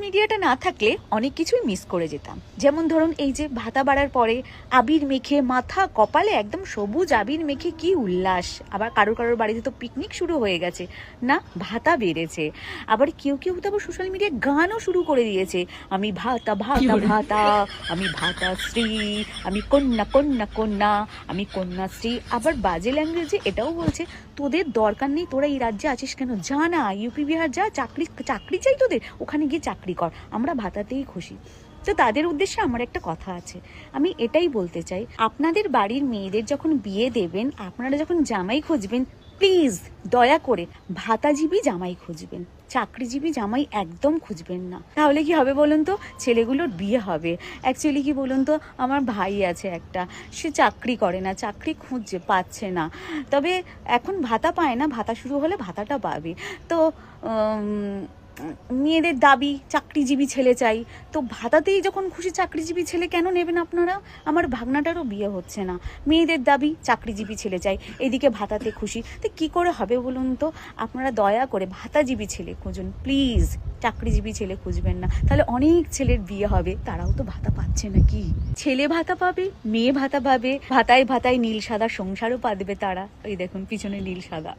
মিডিয়াটা না থাকলে অনেক কিছুই মিস করে যেতাম। যেমন ধরুন এই যে ভাতা বাড়ার পরে আবির মেখে মাথা কপালে একদম সবুজ আবির মেখে কি উল্লাস। আবার কারোর বাড়িতে তো পিকনিক শুরু হয়ে গেছে, না ভাতা বেড়েছে। আবার কেউ তো আবার সোশ্যাল মিডিয়ায় গানও শুরু করে দিয়েছে, আমি ভাতা ভাতা ভাতা, আমি ভাতাশ্রী, আমি কন্যা কন্যা কন্যা, আমি কন্যাশ্রী। আবার বাজে ল্যাঙ্গুয়েজে এটাও বলছে, তোদের দরকার নেই, তোরা এই রাজ্যে আছিস কেন, যা না ইউপি বিহার যা, চাকরি চাই তোদের, ওখানে গিয়ে চাকরি কর, আমরা ভাতাতেই খুশি। তো তাদের উদ্দেশ্যে আমার একটা কথা আছে, আমি এটাই বলতে চাই, আপনাদের বাড়ির মেয়েদের যখন বিয়ে দেবেন, আপনারা যখন জামাই খুঁজবেন, প্লিজ দয়া করে ভাতাজীবী জামাই খুঁজবেন, চাকরিজীবী জামাই একদম খুঁজবেন না। তাহলে কি হবে বলুন তো, ছেলেগুলোর বিয়ে হবে। অ্যাকচুয়ালি কি বলুন তো, আমার ভাই আছে একটা, সে চাকরি করে না, চাকরি খুঁজছে, পাচ্ছে না, তবে এখন ভাতা পায় না, ভাতা শুরু হলে ভাতাটা পাবে। তো মেয়েদের দাবি চাকরিজীবী ছেলে চাই, তো ভাতাতেই যখন খুশি চাকরিজীবী ছেলে কেন নেবেন আপনারা? আমার ভাগনাটারও বিয়ে হচ্ছে না, মেয়েদের দাবি চাকরিজীবী ছেলে চাই, এদিকে ভাতাতে খুশি, তো কি করে হবে বলুন তো? আপনারা দয়া করে ভাতাজীবী ছেলে খুঁজুন প্লিজ, চাকরিজীবী ছেলে খুঁজবেন না, তাহলে অনেক ছেলের বিয়ে হবে, তারাও তো ভাতা পাচ্ছে নাকি। ছেলে ভাতা পাবে, মেয়ে ভাতা পাবে, ভাতায় ভাতায় নীল সাদা সংসারও পাবে তারা। এই দেখুন পিছনে নীল সাদা।